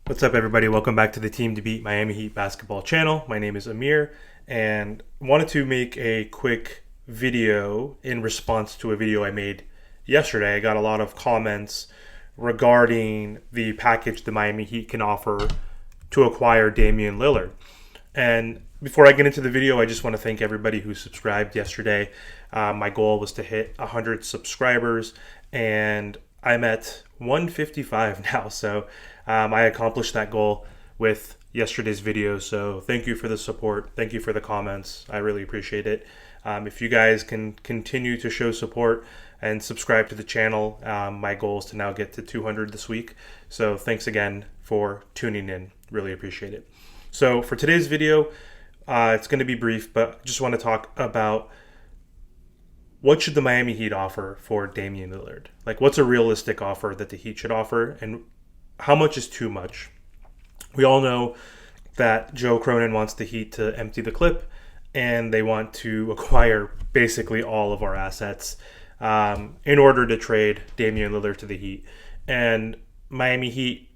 What's up, everybody? Welcome back to the Team to Beat Miami Heat basketball channel. My name is Amir, and wanted to make a quick video in response to a video I made yesterday. I got a lot of comments regarding the package the Miami Heat can offer to acquire Damian Lillard. And before I get into the video, I just want to thank everybody who subscribed yesterday. My goal was to hit 100 subscribers, and I'm at 155 now. So I accomplished that goal with yesterday's video. So thank you for the support. Thank you for the comments. I really appreciate it. If you guys can continue to show support and subscribe to the channel, my goal is to now get to 200 this week. So thanks again for tuning in. Really appreciate it. So for today's video, it's going to be brief, but I just want to talk about what should the Miami Heat offer for Damian Lillard? Like, what's a realistic offer that the Heat should offer, and how much is too much? We all know that Joe Cronin wants the Heat to empty the clip, and they want to acquire basically all of our assets in order to trade Damian Lillard to the Heat. And Miami Heat,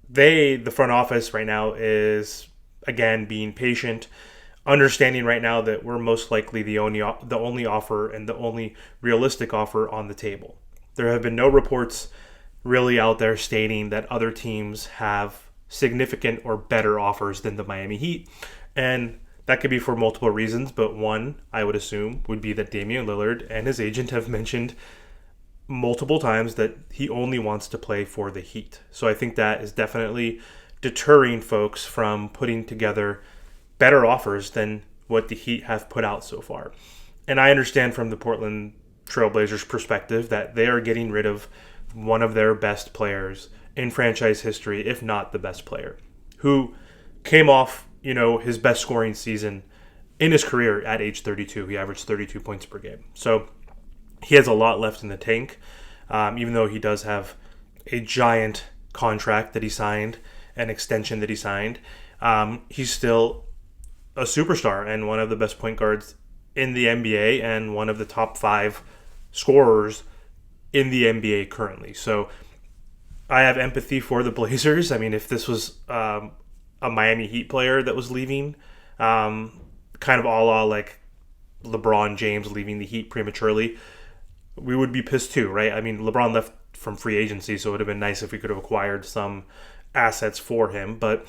the front office right now is, again, being patient, understanding right now that we're most likely the only offer and the only realistic offer on the table. There have been no reports really out there stating that other teams have significant or better offers than the Miami Heat. And that could be for multiple reasons, but one, I would assume, would be that Damian Lillard and his agent have mentioned multiple times that he only wants to play for the Heat. So I think that is definitely deterring folks from putting together better offers than what the Heat have put out so far. And I understand from the Portland Trailblazers perspective that they are getting rid of one of their best players in franchise history, if not the best player, who came off, his best scoring season in his career at age 32. He averaged 32 points per game. So he has a lot left in the tank, even though he does have a giant contract that he signed, an extension that he signed. He's still a superstar and one of the best point guards in the NBA and one of the top 5 scorers in the NBA currently. So I have empathy for the Blazers. I mean, if this was a Miami Heat player that was leaving, kind of a la like LeBron James leaving the Heat prematurely, we would be pissed too, right? I mean, LeBron left from free agency, so it would have been nice if we could have acquired some assets for him. But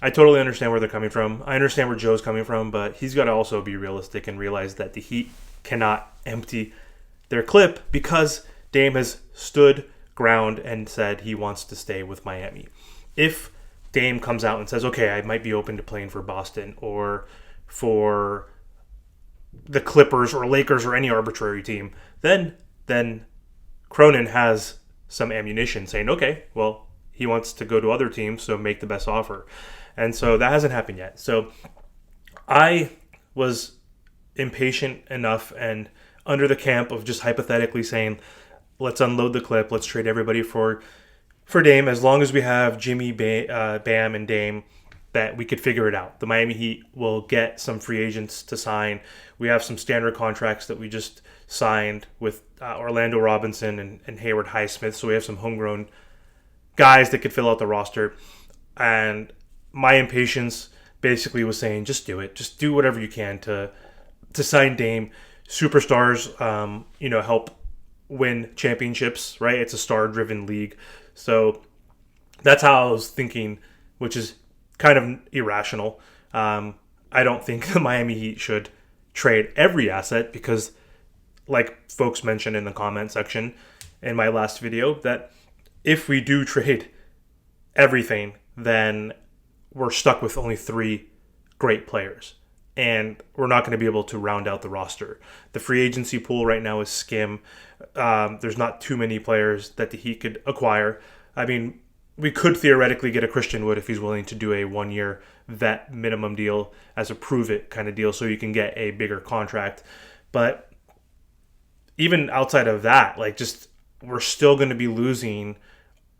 I totally understand where they're coming from. I understand where Joe's coming from, but he's got to also be realistic and realize that the Heat cannot empty their clip because Dame has stood ground and said he wants to stay with Miami. If Dame comes out and says, okay, I might be open to playing for Boston or for the Clippers or Lakers or any arbitrary team, then Cronin has some ammunition saying, okay, well, he wants to go to other teams, so make the best offer. And so that hasn't happened yet. So I was impatient enough and under the camp of just hypothetically saying, let's unload the clip, let's trade everybody for Dame, as long as we have Jimmy, Bam, and Dame, that we could figure it out. The Miami Heat will get some free agents to sign. We have some standard contracts that we just signed with Orlando Robinson and Hayward Highsmith, so we have some homegrown guys that could fill out the roster. And my impatience basically was saying, just do it. Just do whatever you can to sign Dame. Superstars, help win championships, right? It's a star-driven league. So that's how I was thinking, which is kind of irrational. I don't think the Miami Heat should trade every asset because, like folks mentioned in the comment section in my last video, that if we do trade everything, then we're stuck with only 3 great players. And we're not going to be able to round out the roster. The free agency pool right now is skim. There's not too many players that the Heat could acquire. I mean, we could theoretically get a Christian Wood if he's willing to do a 1-year vet minimum deal as a prove-it kind of deal so you can get a bigger contract. But even outside of that, we're still going to be losing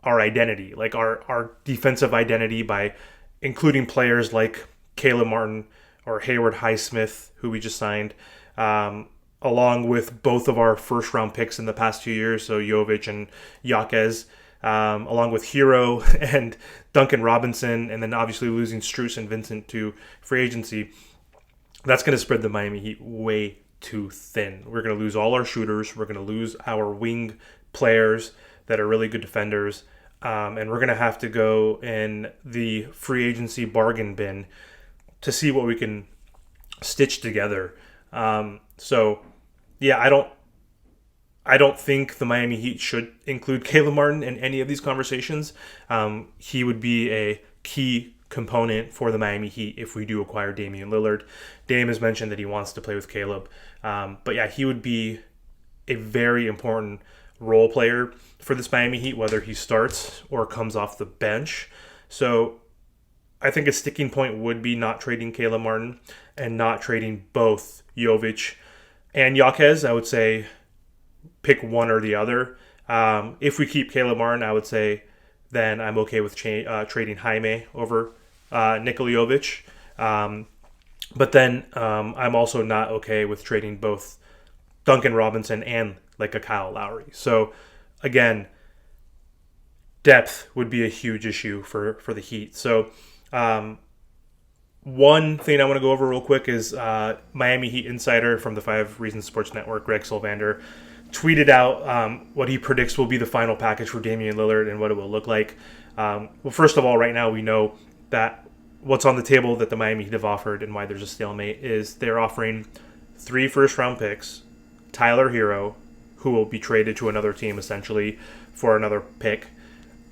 our identity, like our defensive identity, by including players like Caleb Martin or Hayward Highsmith, who we just signed, along with both of our first-round picks in the past 2 years, so Jovic and Jaquez. along with Hero and Duncan Robinson, and then obviously losing Strus and Vincent to free agency, that's going to spread the Miami Heat way too thin. We're going to lose all our shooters. We're going to lose our wing players that are really good defenders. And we're going to have to go in the free agency bargain bin to see what we can stitch together. So, yeah, I don't think the Miami Heat should include Caleb Martin in any of these conversations. He would be a key component for the Miami Heat if we do acquire Damian Lillard. Dame has mentioned that he wants to play with Caleb. But yeah, he would be a very important role player for this Miami Heat, whether he starts or comes off the bench. So I think a sticking point would be not trading Caleb Martin and not trading both Jovic and Jaquez. I would say pick one or the other. If we keep Caleb Martin, I would say then I'm okay with trading Jaime over Nikola Jovic. But then I'm also not okay with trading both Duncan Robinson and like a Kyle Lowry. So again, depth would be a huge issue for the Heat. So one thing I want to go over real quick is Miami Heat insider from the 5 Reasons Sports Network, Greg Sylvander, tweeted out what he predicts will be the final package for Damian Lillard and what it will look like. Well, first of all, right now we know that what's on the table that the Miami Heat have offered and why there's a stalemate is they're offering 3 first-round picks, Tyler Hero, who will be traded to another team essentially for another pick,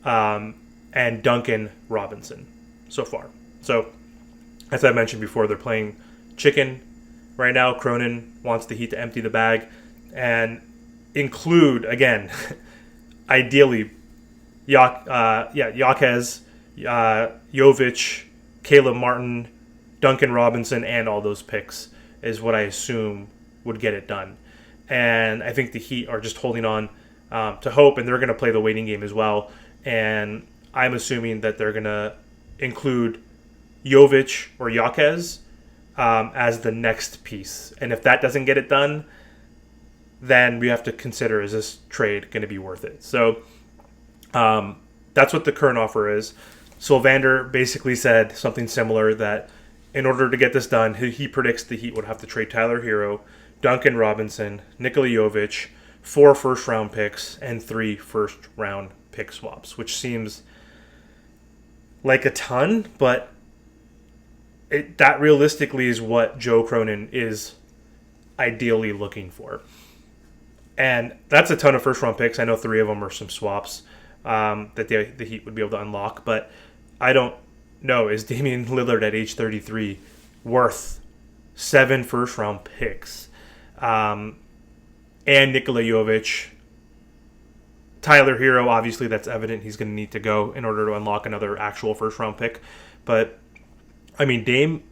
and Duncan Robinson so far. So, as I mentioned before, they're playing chicken right now. Cronin wants the Heat to empty the bag and include, again, ideally, Jaquez, Jovic, Caleb Martin, Duncan Robinson, and all those picks is what I assume would get it done. And I think the Heat are just holding on to hope, and they're going to play the waiting game as well. And I'm assuming that they're going to include Jovic or Jaquez as the next piece. And if that doesn't get it done, then we have to consider, is this trade going to be worth it? So that's what the current offer is. Sylvander basically said something similar, that in order to get this done, he predicts the Heat would have to trade Tyler Hero, Duncan Robinson, Nikola Jovic, 4 first-round picks, and 3 first-round pick swaps, which seems like a ton, but that realistically is what Joe Cronin is ideally looking for. And that's a ton of first-round picks. I know 3 of them are some swaps that the Heat would be able to unlock, but I don't know. Is Damian Lillard at age 33 worth 7 first-round picks? And Nikola Jovic. Tyler Hero, obviously that's evident. He's going to need to go in order to unlock another actual first-round pick. But, I mean, Dame,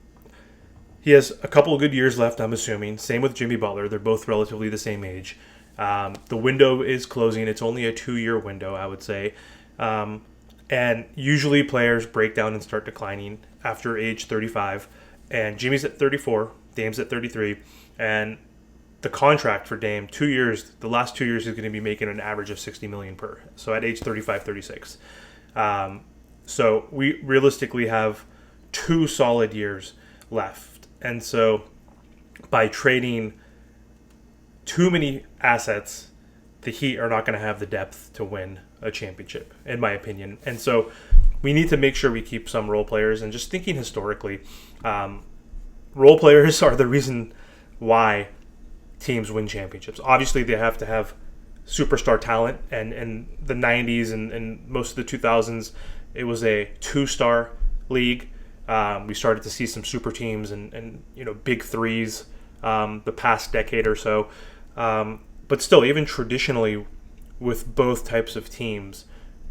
he has a couple of good years left, I'm assuming. Same with Jimmy Butler. They're both relatively the same age. The window is closing. It's only a 2-year window, I would say. And usually players break down and start declining after age 35. And Jimmy's at 34. Dame's at 33. And the contract for Dame, 2 years, the last 2 years, he's going to be making an average of $60 million per. So at age 35, 36. So we realistically have 2 solid years left. And so by trading too many assets, the Heat are not going to have the depth to win a championship, in my opinion. And so we need to make sure we keep some role players. And just thinking historically, role players are the reason why teams win championships. Obviously, they have to have superstar talent. And in the 90s and most of the 2000s, it was a 2-star league. We started to see some super teams and big threes the past decade or so. But still, even traditionally with both types of teams,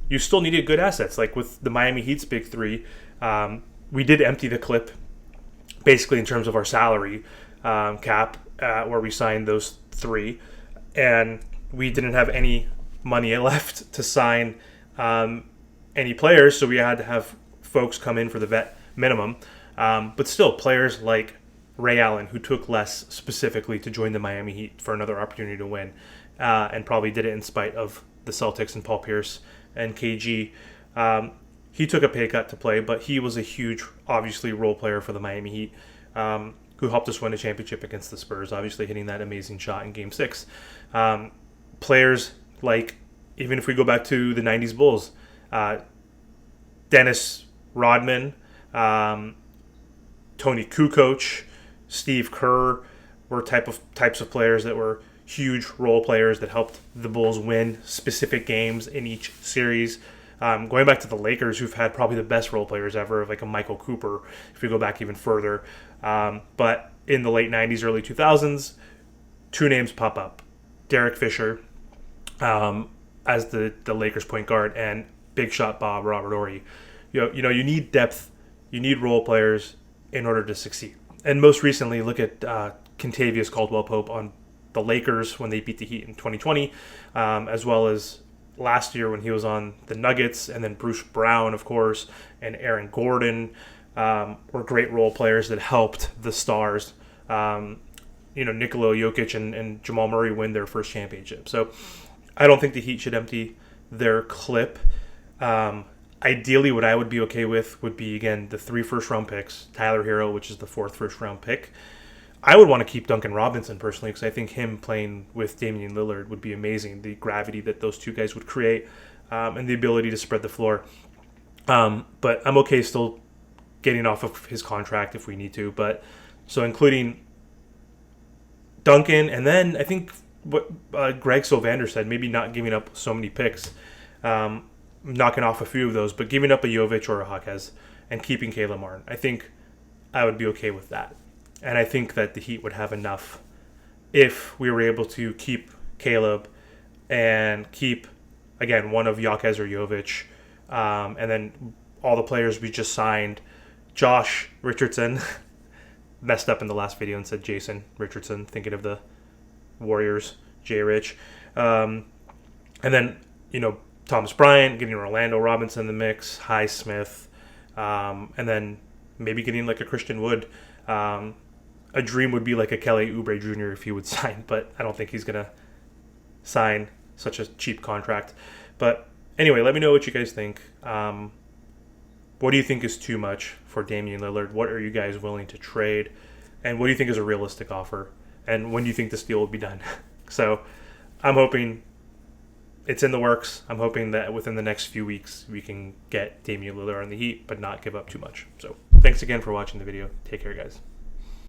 you still needed good assets. Like with the Miami Heat's big three, we did empty the clip basically in terms of our salary cap where we signed those 3. And we didn't have any money left to sign any players, so we had to have folks come in for the vet minimum. But still, players like Ray Allen, who took less specifically to join the Miami Heat for another opportunity to win, and probably did it in spite of the Celtics and Paul Pierce and KG. He took a pay cut to play, but he was a huge, obviously, role player for the Miami Heat, who helped us win a championship against the Spurs, obviously hitting that amazing shot in Game 6. Players like, even if we go back to the 90s Bulls, Dennis Rodman, Tony Kukoc, Steve Kerr were types of players that were huge role players that helped the Bulls win specific games in each series. Going back to the Lakers, who've had probably the best role players ever, like a Michael Cooper, if we go back even further. But in the late 90s, early 2000s, two names pop up. Derek Fisher as the Lakers point guard, and big shot Bob Robert Horry. You need depth, you need role players in order to succeed. And most recently, look at Kentavious Caldwell-Pope on the Lakers when they beat the Heat in 2020, as well as last year when he was on the Nuggets, and then Bruce Brown, of course, and Aaron Gordon were great role players that helped the stars, Nikola Jokic and Jamal Murray win their first championship. So I don't think the Heat should empty their clip. Ideally, what I would be okay with would be, again, the 3 first-round picks, Tyler Hero, which is the 4th first-round pick. I would want to keep Duncan Robinson personally, because I think him playing with Damian Lillard would be amazing. The gravity that those two guys would create, and the ability to spread the floor. But I'm okay still getting off of his contract if we need to. But so including Duncan, and then I think what Greg Sylvander said, maybe not giving up so many picks, knocking off a few of those, but giving up a Jovic or a Jaquez and keeping Caleb Martin. I think I would be okay with that. And I think that the Heat would have enough if we were able to keep Caleb and keep, again, one of Jaquez or Jovic, and then all the players we just signed. Josh Richardson messed up in the last video and said Jason Richardson, thinking of the Warriors, J. Rich. And then, Thomas Bryant, getting Orlando Robinson in the mix, Highsmith, and then maybe getting like a Christian Wood. A dream would be like a Kelly Oubre Jr. if he would sign, but I don't think he's going to sign such a cheap contract. But anyway, let me know what you guys think. What do you think is too much for Damian Lillard? What are you guys willing to trade? And what do you think is a realistic offer? And when do you think this deal will be done? So I'm hoping it's in the works. I'm hoping that within the next few weeks we can get Damian Lillard on the Heat, but not give up too much. So thanks again for watching the video. Take care, guys.